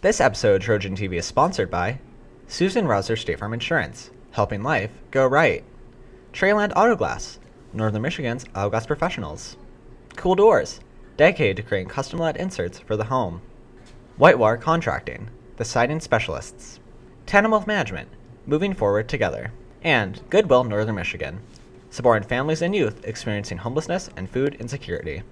This episode of Trojan TV is sponsored by Susan Rouser State Farm Insurance, helping life go right. Treyland Auto Glass, Northern Michigan's auto glass professionals. Cool Doors, dedicated to creating custom-led inserts for the home. Whitewater Contracting, the siding specialists. Tandem Wealth Management, moving forward together. And Goodwill Northern Michigan, supporting families and youth experiencing homelessness and food insecurity.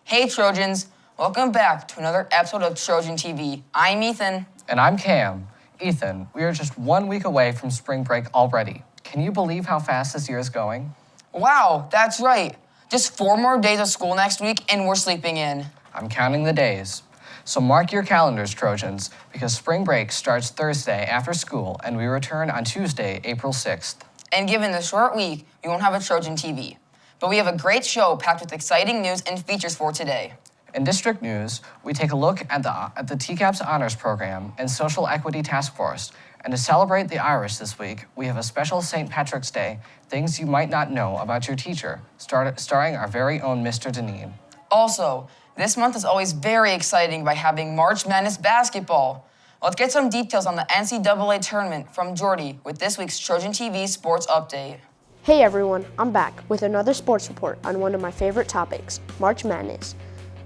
Hey Trojans, welcome back to another episode of Trojan TV. I'm Ethan. And I'm Cam. Ethan, we are just 1 week away from spring break already. Can you believe how fast this year is going? Wow, that's right. Just 4 more days of school next week and we're sleeping in. I'm counting the days. So mark your calendars, Trojans, because spring break starts Thursday after school and we return on Tuesday, April 6th. And given the short week, we won't have a Trojan TV. But we have a great show packed with exciting news and features for today. In district news, we take a look at the TCAPS Honors Program and Social Equity Task Force. And to celebrate the Irish this week, we have a special St. Patrick's Day, Things You Might Not Know About Your Teacher, starring our very own Mr. Deneen. Also, this month is always very exciting by having March Madness basketball. Let's get some details on the NCAA tournament from Jordy with this week's Trojan TV Sports Update. Hey everyone, I'm back with another sports report on one of my favorite topics, March Madness.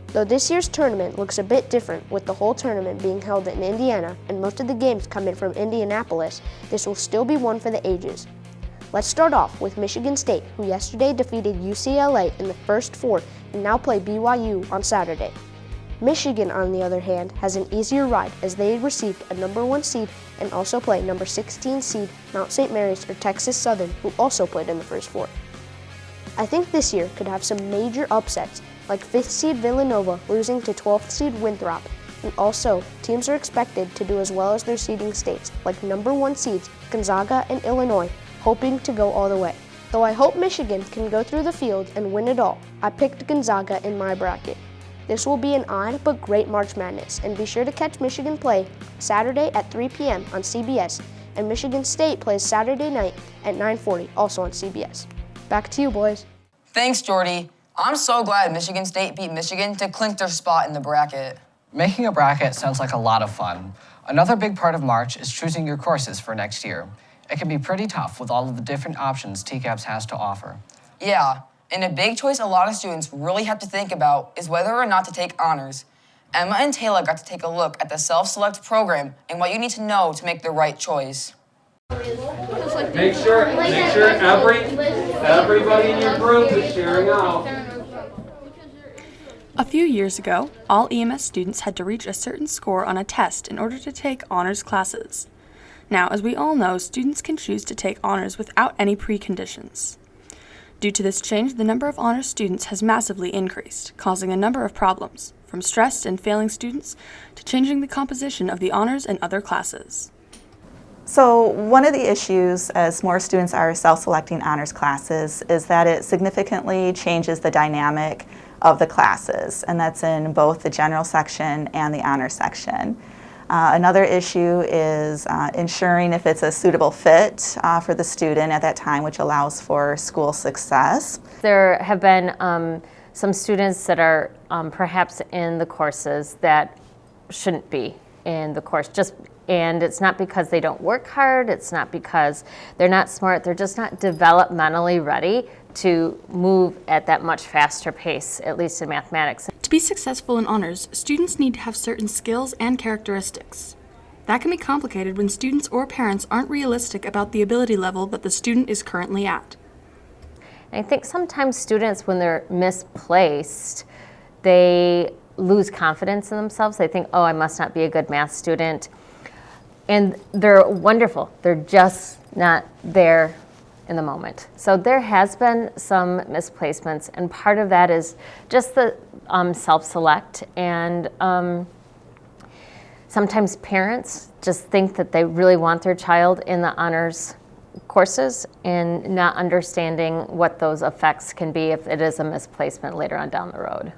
Though this year's tournament looks a bit different with the whole tournament being held in Indiana and most of the games coming from Indianapolis, this will still be one for the ages. Let's start off with Michigan State, who yesterday defeated UCLA in the first 4 and now play BYU on Saturday. Michigan, on the other hand, has an easier ride as they received a number 1 seed and also play number 16 seed Mount St. Mary's or Texas Southern, who also played in the first 4. I think this year could have some major upsets, like 5th seed Villanova losing to 12th seed Winthrop, and also teams are expected to do as well as their seeding states, like number 1 seeds Gonzaga and Illinois, hoping to go all the way. Though I hope Michigan can go through the field and win it all, I picked Gonzaga in my bracket. This will be an odd but great March Madness, and be sure to catch Michigan play Saturday at 3 p.m. on CBS, and Michigan State plays Saturday night at 9:40, also on CBS. Back to you, boys. Thanks, Jordy. I'm so glad Michigan State beat Michigan to clinch their spot in the bracket. Making a bracket sounds like a lot of fun. Another big part of March is choosing your courses for next year. It can be pretty tough with all of the different options TCAPS has to offer. Yeah, and a big choice a lot of students really have to think about is whether or not to take honors. Emma and Taylor got to take a look at the self-select program and what you need to know to make the right choice. Make sure everybody in your group is sharing out. A few years ago, all EMS students had to reach a certain score on a test in order to take honors classes. Now, as we all know, students can choose to take honors without any preconditions. Due to this change, the number of honors students has massively increased, causing a number of problems, from stressed and failing students to changing the composition of the honors and other classes. So one of the issues as more students are self-selecting honors classes is that it significantly changes the dynamic of the classes, and that's in both the general section and the honors section. Another issue is ensuring if it's a suitable fit for the student at that time, which allows for school success. There have been some students that are perhaps in the courses that shouldn't be in the course. And it's not because they don't work hard, it's not because they're not smart, they're just not developmentally ready to move at that much faster pace, at least in mathematics. To be successful in honors, students need to have certain skills and characteristics. That can be complicated when students or parents aren't realistic about the ability level that the student is currently at. I think sometimes students, when they're misplaced, they lose confidence in themselves. They think, oh, I must not be a good math student. And they're wonderful. They're just not there in the moment. So there has been some misplacements, and part of that is just the self-select, and sometimes parents just think that they really want their child in the honors courses and not understanding what those effects can be if it is a misplacement later on down the road.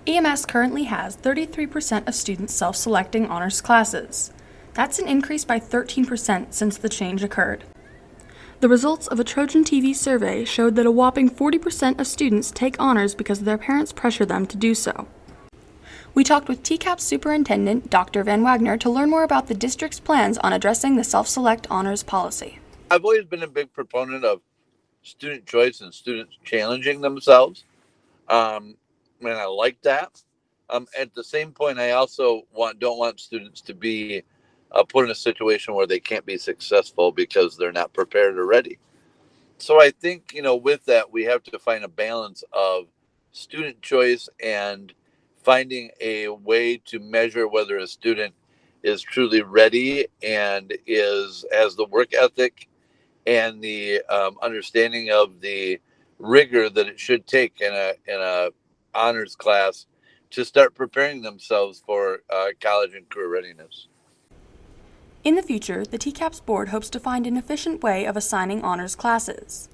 EMS currently has 33% of students self-selecting honors classes. That's an increase by 13% since the change occurred. The results of a Trojan TV survey showed that a whopping 40% of students take honors because their parents pressure them to do so. We talked with TCAP Superintendent Dr. Van Wagner to learn more about the district's plans on addressing the self-select honors policy. I've always been a big proponent of student choice and students challenging themselves, and I like that. At the same point, I also don't want students to be put in a situation where they can't be successful because they're not prepared or ready. So I think, with that, we have to find a balance of student choice and finding a way to measure whether a student is truly ready and has the work ethic and the understanding of the rigor that it should take in a honors class to start preparing themselves for college and career readiness. In the future, the TCAPS board hopes to find an efficient way of assigning honors classes.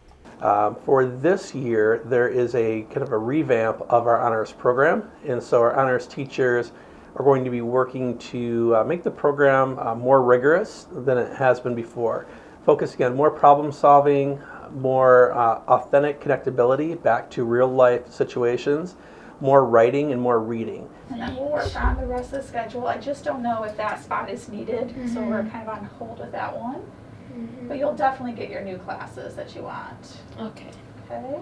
For this year, there is a kind of a revamp of our honors program, and so our honors teachers are going to be working to make the program more rigorous than it has been before, focusing on more problem solving, more authentic connectability back to real life situations, more writing and more reading. And then we'll work on the rest of the schedule. I just don't know if that spot is needed, so we're kind of on hold with that one. But you'll definitely get your new classes that you want. Okay. Okay?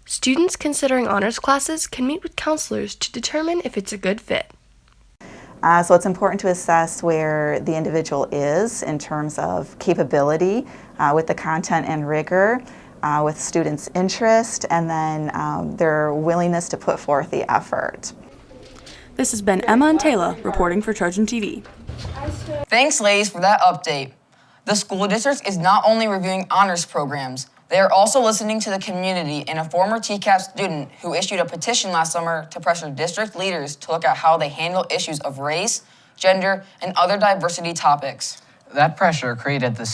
Students considering honors classes can meet with counselors to determine if it's a good fit. So it's important to assess where the individual is in terms of capability with the content and rigor, with students' interest, and then their willingness to put forth the effort. This has been Emma and Taylor reporting for Trojan TV. Thanks, ladies, for that update. The school district is not only reviewing honors programs, they are also listening to the community and a former TCAP student who issued a petition last summer to pressure district leaders to look at how they handle issues of race, gender, and other diversity topics. That pressure created the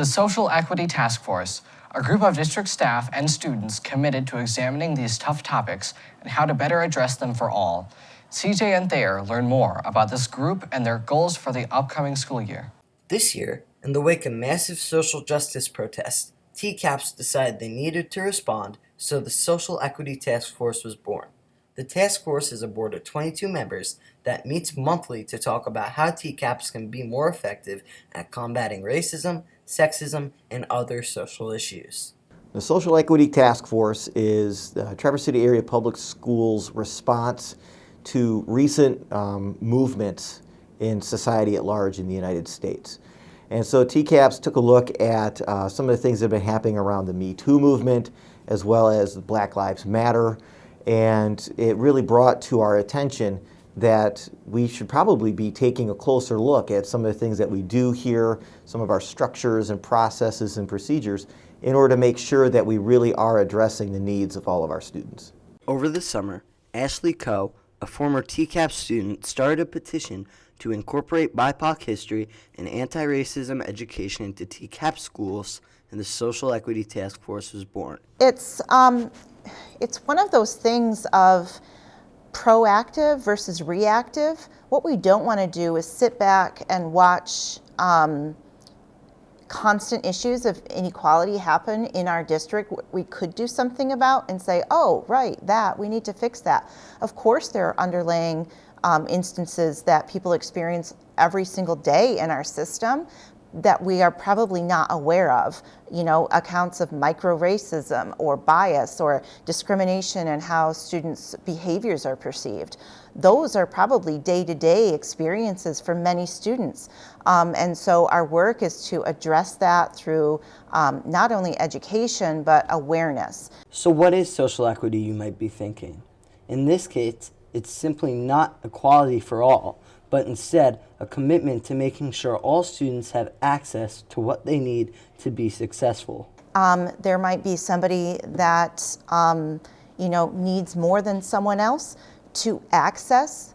Social Equity Task Force, a group of district staff and students committed to examining these tough topics and how to better address them for all. CJ and Thayer learn more about this group and their goals for the upcoming school year. This year, in the wake of massive social justice protests, TCAPS decided they needed to respond, so the Social Equity Task Force was born. The task force is a board of 22 members that meets monthly to talk about how TCAPS can be more effective at combating racism, sexism, and other social issues. The Social Equity Task Force is the Traverse City Area Public Schools' response to recent movements in society at large in the United States. And so TCAPS took a look at some of the things that have been happening around the Me Too movement, as well as Black Lives Matter, and it really brought to our attention that we should probably be taking a closer look at some of the things that we do here, some of our structures and processes and procedures, in order to make sure that we really are addressing the needs of all of our students. Over the summer, Ashley Coe, a former TCAPS student, started a petition to incorporate BIPOC history and anti-racism education into TCAPS schools, and the Social Equity Task Force was born. It's one of those things of proactive versus reactive. What we don't want to do is sit back and watch constant issues of inequality happen in our district. We could do something about and say, oh, right, that, we need to fix that. Of course, there are underlying instances that people experience every single day in our system that we are probably not aware of, accounts of micro-racism or bias or discrimination in how students' behaviors are perceived. Those are probably day-to-day experiences for many students. And so our work is to address that through not only education, but awareness. So what is social equity, you might be thinking? In this case, it's simply not equality for all, but instead a commitment to making sure all students have access to what they need to be successful. There might be somebody that needs more than someone else to access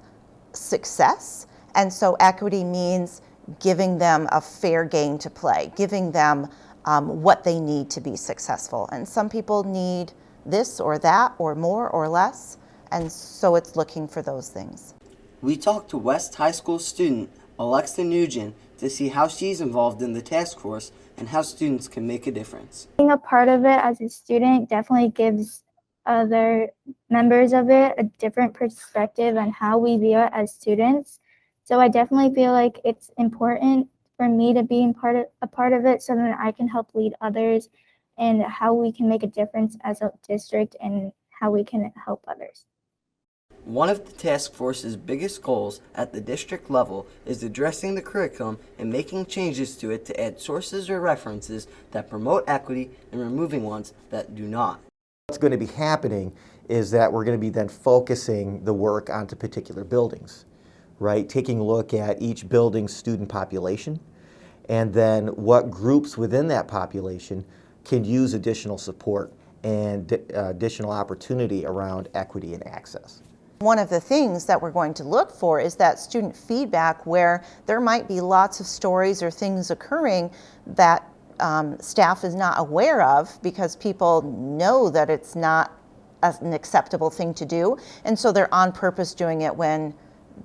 success, and so equity means giving them a fair game to play, giving them what they need to be successful. And some people need this or that or more or less, and so it's looking for those things. We talked to West High School student Alexa Nugent to see how she's involved in the task force and how students can make a difference. Being a part of it as a student definitely gives other members of it a different perspective on how we view it as students. So I definitely feel like it's important for me to be a part of it so that I can help lead others and how we can make a difference as a district and how we can help others. One of the task force's biggest goals at the district level is addressing the curriculum and making changes to it to add sources or references that promote equity and removing ones that do not. What's going to be happening is that we're going to be then focusing the work onto particular buildings, right? Taking a look at each building's student population and then what groups within that population can use additional support and additional opportunity around equity and access. One of the things that we're going to look for is that student feedback where there might be lots of stories or things occurring that staff is not aware of because people know that it's not an acceptable thing to do, and so they're on purpose doing it when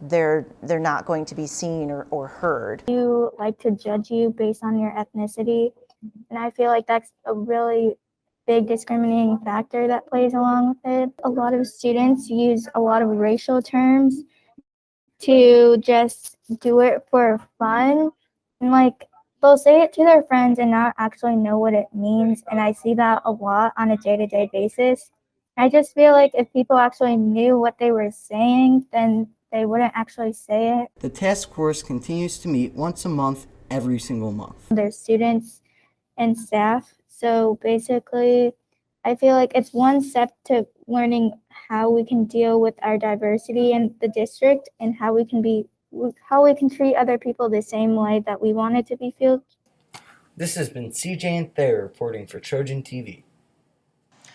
they're not going to be seen or heard. You like to judge you based on your ethnicity, and I feel like that's a really big discriminating factor that plays along with it. A lot of students use a lot of racial terms to just do it for fun. And like they'll say it to their friends and not actually know what it means. And I see that a lot on a day-to-day basis. I just feel like if people actually knew what they were saying, then they wouldn't actually say it. The task force continues to meet once a month, every single month. There's students and staff. So basically, I feel like it's one step to learning how we can deal with our diversity in the district and how we can treat other people the same way that we want it to be felt. This has been CJ and Thayer reporting for Trojan TV.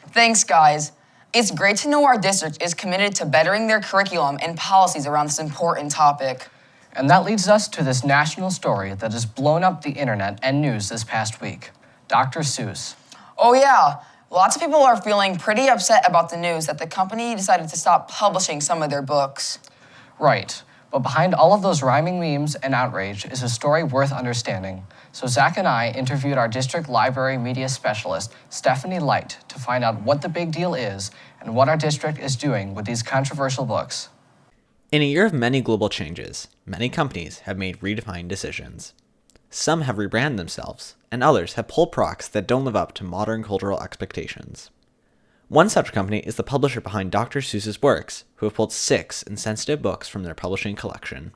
Thanks, guys. It's great to know our district is committed to bettering their curriculum and policies around this important topic. And that leads us to this national story that has blown up the internet and news this past week. Dr. Seuss. Oh yeah, lots of people are feeling pretty upset about the news that the company decided to stop publishing some of their books. Right, but behind all of those rhyming memes and outrage is a story worth understanding. So Zach and I interviewed our district library media specialist, Stephanie Light, to find out what the big deal is and what our district is doing with these controversial books. In a year of many global changes, many companies have made redefined decisions. Some have rebranded themselves, and others have pulled products that don't live up to modern cultural expectations. One such company is the publisher behind Dr. Seuss's works, who have pulled 6 insensitive books from their publishing collection.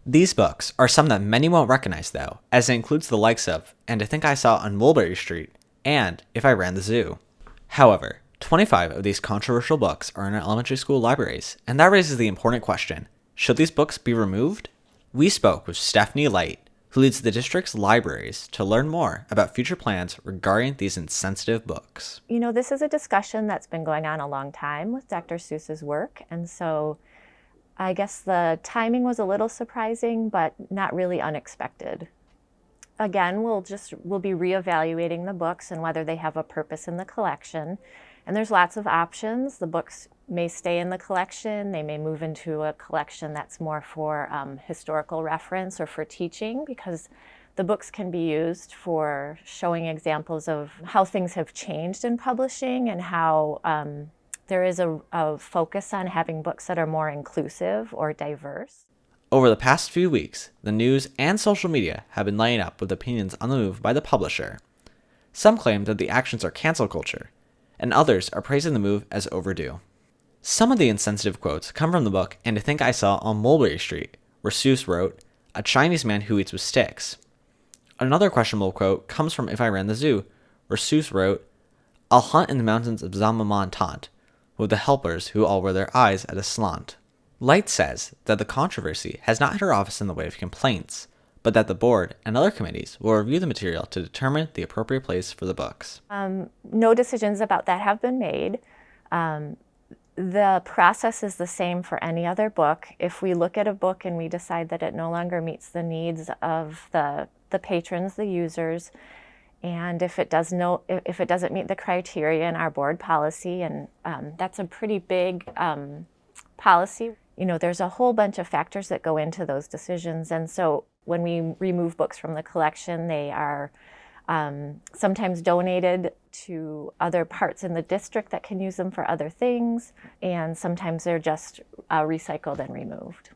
These books are some that many won't recognize though, as it includes the likes of And I Think I Saw on Mulberry Street and If I Ran the Zoo. However, 25 of these controversial books are in our elementary school libraries, and that raises the important question, should these books be removed? We spoke with Stephanie Light, who leads the district's libraries, to learn more about future plans regarding these insensitive books. You know, this is a discussion that's been going on a long time with Dr. Seuss's work, and so I guess the timing was a little surprising, but not really unexpected. Again, we'll be reevaluating the books and whether they have a purpose in the collection. And there's lots of options. The books may stay in the collection. They may move into a collection that's more for historical reference or for teaching, because the books can be used for showing examples of how things have changed in publishing and how there is a focus on having books that are more inclusive or diverse. Over the past few weeks, the news and social media have been lining up with opinions on the move by the publisher. Some claim that the actions are cancel culture, and others are praising the move as overdue. Some of the insensitive quotes come from the book And I Think I Saw on Mulberry Street, where Seuss wrote, "A Chinese man who eats with sticks." Another questionable quote comes from If I Ran the Zoo, where Seuss wrote, "I'll hunt in the mountains of Zamamontant, with the helpers who all wear their eyes at a slant." Light says that the controversy has not hit her office in the way of complaints, but that the board and other committees will review the material to determine the appropriate place for the books. No decisions about that have been made. The process is the same for any other book. If we look at a book and we decide that it no longer meets the needs of the patrons, the users, and if it doesn't meet the criteria in our board policy, and that's a pretty big policy. You know, there's a whole bunch of factors that go into those decisions, and so when we remove books from the collection, they are sometimes donated to other parts in the district that can use them for other things, and sometimes they're just recycled and removed.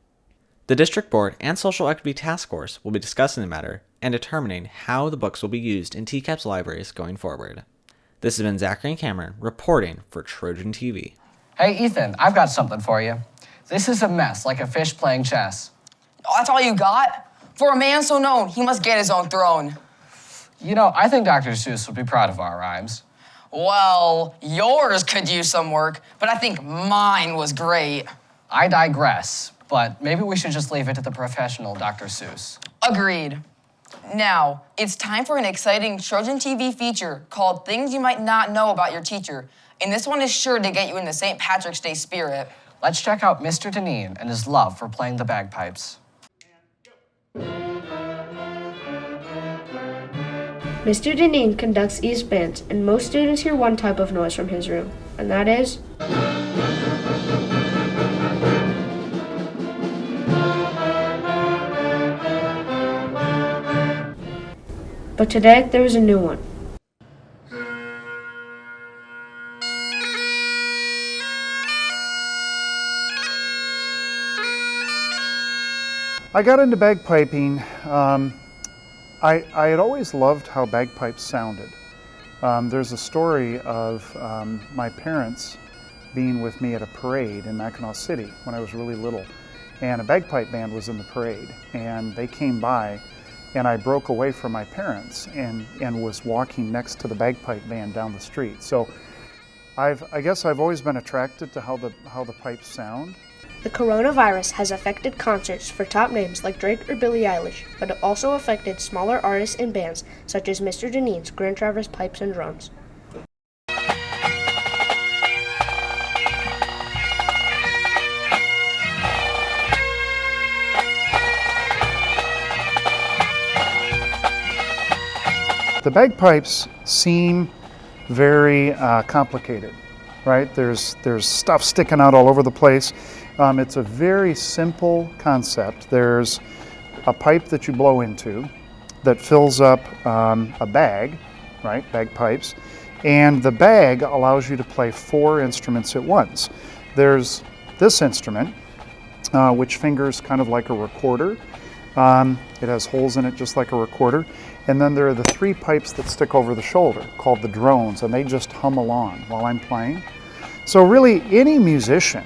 The district board and social equity task force will be discussing the matter and determining how the books will be used in TCAP's libraries going forward. This has been Zachary and Cameron reporting for Trojan TV. Hey, Ethan, I've got something for you. This is a mess, like a fish playing chess. Oh, that's all you got? For a man so known, he must get his own throne. You know, I think Dr. Seuss would be proud of our rhymes. Well, yours could use some work, but I think mine was great. I digress, but maybe we should just leave it to the professional Dr. Seuss. Agreed. Now, it's time for an exciting Trojan TV feature called Things You Might Not Know About Your Teacher, and this one is sure to get you in the St. Patrick's Day spirit. Let's check out Mr. Deneen and his love for playing the bagpipes. Mr. Deneen conducts East bands, and most students hear one type of noise from his room, and that is... But today, there was a new one. I got into bagpiping. I had always loved how bagpipes sounded. There's a story of my parents being with me at a parade in Mackinac City when I was really little, and a bagpipe band was in the parade, and they came by, and I broke away from my parents and was walking next to the bagpipe band down the street. So I guess I've always been attracted to how the pipes sound. The coronavirus has affected concerts for top names like Drake or Billie Eilish, but it also affected smaller artists and bands such as Mr. Deneen's Grand Traverse Pipes and Drums. The bagpipes seem very complicated, right? There's stuff sticking out all over the place. It's a very simple concept. There's a pipe that you blow into that fills up a bag, right? Bagpipes. And the bag allows you to play 4 instruments at once. There's this instrument, which fingers kind of like a recorder. It has holes in it just like a recorder. And then there are the 3 pipes that stick over the shoulder called the drones, and they just hum along while I'm playing. So really any musician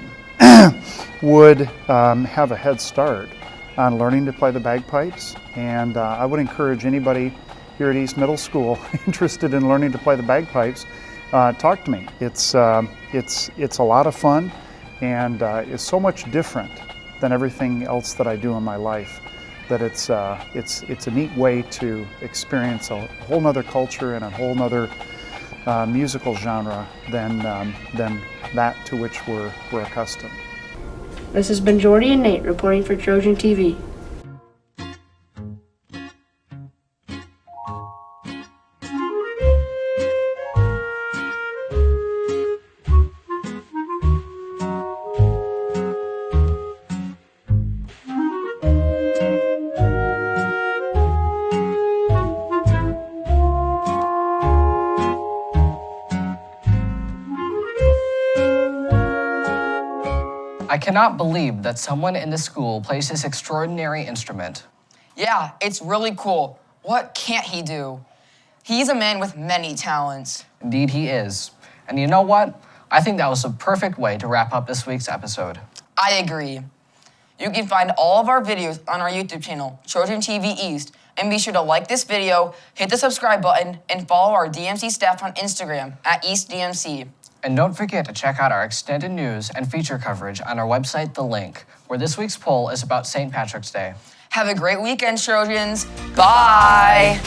would have a head start on learning to play the bagpipes, and I would encourage anybody here at East Middle School interested in learning to play the bagpipes, talk to me. It's a lot of fun, and it's so much different than everything else that I do in my life that it's a neat way to experience a whole nother culture and a whole nother musical genre than that to which we're accustomed. This has been Jordy and Nate reporting for Trojan TV. I cannot believe that someone in the school plays this extraordinary instrument. Yeah, it's really cool. What can't he do? He's a man with many talents. Indeed he is. And you know what? I think that was a perfect way to wrap up this week's episode. I agree. You can find all of our videos on our YouTube channel, Trojan TV East, and be sure to like this video, hit the subscribe button, and follow our DMC staff on Instagram at EastDMC. And don't forget to check out our extended news and feature coverage on our website, The Link, where this week's poll is about St. Patrick's Day. Have a great weekend, Trojans. Bye.